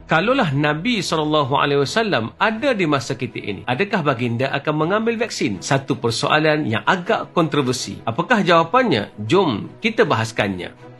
Kalaulah Nabi SAW ada di masa kita ini, adakah baginda akan mengambil vaksin? Satu persoalan yang agak kontroversi. Apakah jawapannya? Jom kita bahaskannya.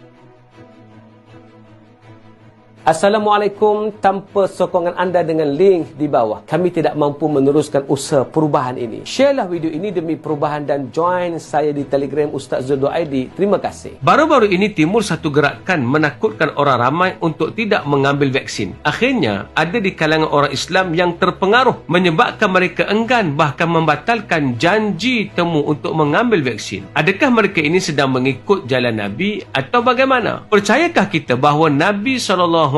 Assalamualaikum. Tanpa sokongan anda dengan link di bawah, kami tidak mampu meneruskan usaha perubahan ini. Sharelah video ini demi perubahan dan join saya di Telegram Ustaz Zul Duaidi. Terima kasih. Baru-baru ini timbul satu gerakan menakutkan orang ramai untuk tidak mengambil vaksin. Akhirnya, ada di kalangan orang Islam yang terpengaruh menyebabkan mereka enggan bahkan membatalkan janji temu untuk mengambil vaksin. Adakah mereka ini sedang mengikut jalan Nabi atau bagaimana? Percayakah kita bahawa Nabi SAW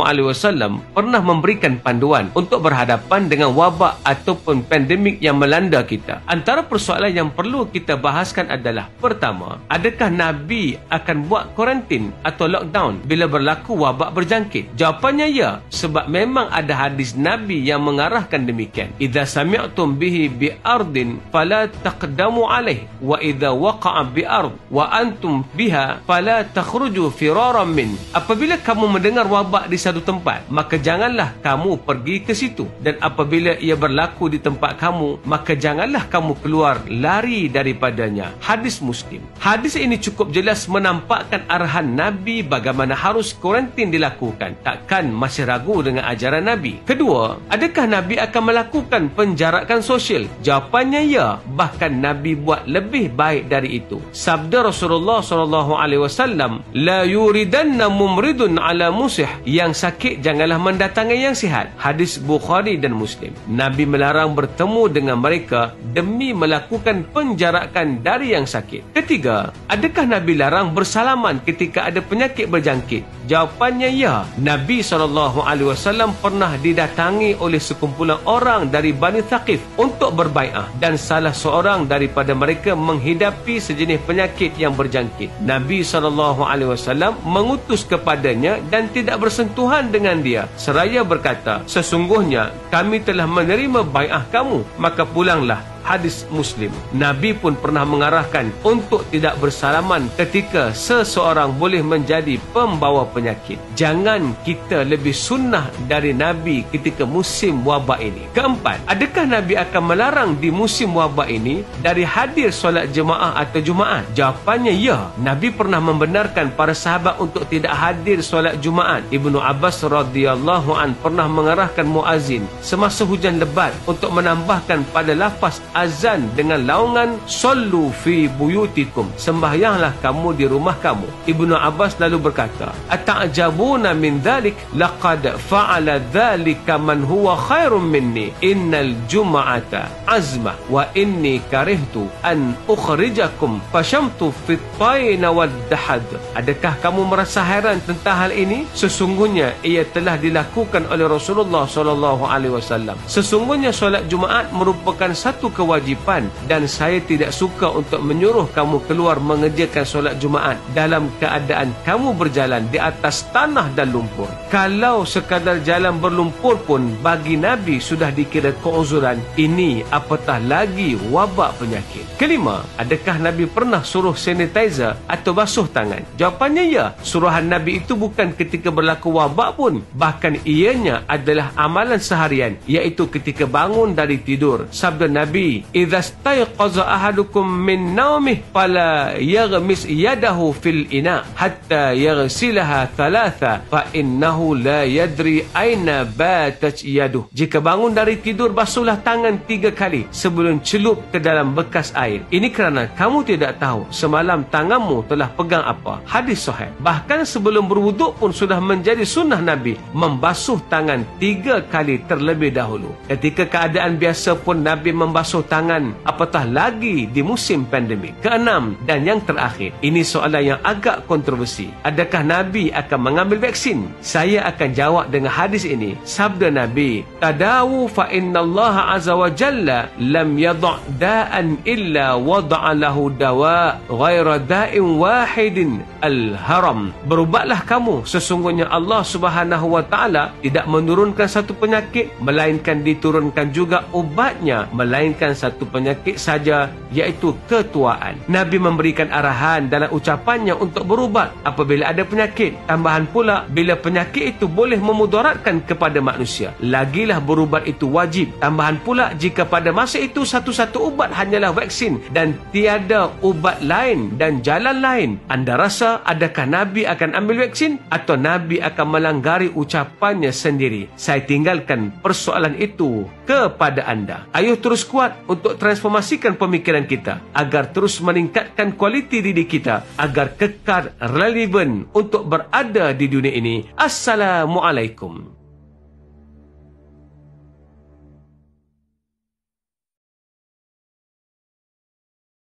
pernah memberikan panduan untuk berhadapan dengan wabak ataupun pandemik yang melanda kita? Antara persoalan yang perlu kita bahaskan adalah, pertama, adakah Nabi akan buat kuarantin atau lockdown bila berlaku wabak berjangkit? Jawapannya ya, sebab memang ada hadis Nabi yang mengarahkan demikian. Idza sami'tum bihi bi ardin fala taqdamu alaih wa idza waqa'a bi ard wa antum biha fala takhruju firaran min. Apabila kamu mendengar wabak di satu tempat, maka janganlah kamu pergi ke situ, dan apabila ia berlaku di tempat kamu, maka janganlah kamu keluar lari daripadanya. Hadis Muslim. Hadis ini cukup jelas menampakkan arahan Nabi bagaimana harus kuarantin dilakukan. Takkan masih ragu dengan ajaran Nabi? Kedua, adakah Nabi akan melakukan penjarakan sosial? Jawapannya ya, bahkan Nabi buat lebih baik dari itu. Sabda Rasulullah SAW, la yuridanna mumridun ala musih, yang sakit janganlah mendatangi yang sihat. Hadis Bukhari dan Muslim. Nabi melarang bertemu dengan mereka demi melakukan penjarakan dari yang sakit. Ketiga, adakah Nabi larang bersalaman ketika ada penyakit berjangkit? Jawapannya ya. Nabi SAW pernah didatangi oleh sekumpulan orang dari Bani Thaqif untuk berbai'ah, dan salah seorang daripada mereka menghidapi sejenis penyakit yang berjangkit. Nabi SAW mengutus kepadanya dan tidak bersentuhan dengan dia, seraya berkata, sesungguhnya kami telah menerima bai'ah kamu, maka pulanglah. Hadis Muslim. Nabi pun pernah mengarahkan untuk tidak bersalaman ketika seseorang boleh menjadi pembawa penyakit. Jangan kita lebih sunnah dari Nabi ketika musim wabak ini. Keempat, adakah Nabi akan melarang di musim wabak ini dari hadir solat jemaah atau Jumaat? Jawapannya ya. Nabi pernah membenarkan para sahabat untuk tidak hadir solat Jumaat. Ibnu Abbas radhiyallahu an pernah mengarahkan muazzin semasa hujan lebat untuk menambahkan pada lafaz azan dengan laungan sallu fi buyutikum, sembahyanglah kamu di rumah kamu. Ibnu Abbas lalu berkata, ata'jabuna min dhalik laqad fa'ala dhalika man huwa khairum minni innal jum'ata azmah wa inni karihtu an ukhrijakum fashamtu fit taina wad dahad. Adakah kamu merasa heran tentang hal ini? Sesungguhnya ia telah dilakukan oleh Rasulullah SAW. Sesungguhnya solat Jumaat merupakan satu kewajipan, dan saya tidak suka untuk menyuruh kamu keluar mengerjakan solat Jumaat dalam keadaan kamu berjalan di atas tanah dan lumpur. Kalau sekadar jalan berlumpur pun bagi Nabi sudah dikira keuzuran, ini apatah lagi wabak penyakit. Kelima, adakah Nabi pernah suruh sanitizer atau basuh tangan? Jawapannya ya. Suruhan Nabi itu bukan ketika berlaku wabak pun, bahkan ianya adalah amalan seharian, iaitu ketika bangun dari tidur. Sabda Nabi, idza stayqaza ahadukum min naumih fala yaghmis yadahu fil ina hatta yaghsilaha thalatha fa innahu la yadri aina batat yaduh. Jika bangun dari tidur, basuhlah tangan 3 kali sebelum celup ke dalam bekas air. Ini kerana kamu tidak tahu semalam tanganmu telah pegang apa. Hadis sahih. Bahkan sebelum berwuduk pun sudah menjadi sunnah Nabi membasuh tangan 3 kali terlebih dahulu. Ketika keadaan biasa pun Nabi membasuh tangan, apatah lagi di musim pandemik. Keenam dan yang terakhir, ini soalan yang agak kontroversi. Adakah Nabi akan mengambil vaksin? Saya akan jawab dengan hadis ini. Sabda Nabi, tadawu fa innallaha azza wa jalla lam yada' da'an illa wada'a lahu dawa' ghaira da'in wahidin al-haram. Berubatlah kamu, sesungguhnya Allah Subhanahu wa taala tidak menurunkan satu penyakit melainkan diturunkan juga ubatnya, melainkan melainkan satu penyakit saja, iaitu ketuaan. Nabi memberikan arahan dalam ucapannya untuk berubat apabila ada penyakit. Tambahan pula, bila penyakit itu boleh memudaratkan kepada manusia, lagilah berubat itu wajib. Tambahan pula, jika pada masa itu satu-satu ubat hanyalah vaksin dan tiada ubat lain dan jalan lain, anda rasa adakah Nabi akan ambil vaksin atau Nabi akan melanggari ucapannya sendiri? Saya tinggalkan persoalan itu kepada anda. Ayuh terus kuat untuk transformasikan pemikiran kita agar terus meningkatkan kualiti diri kita agar kekal relevan untuk berada di dunia ini. Assalamualaikum.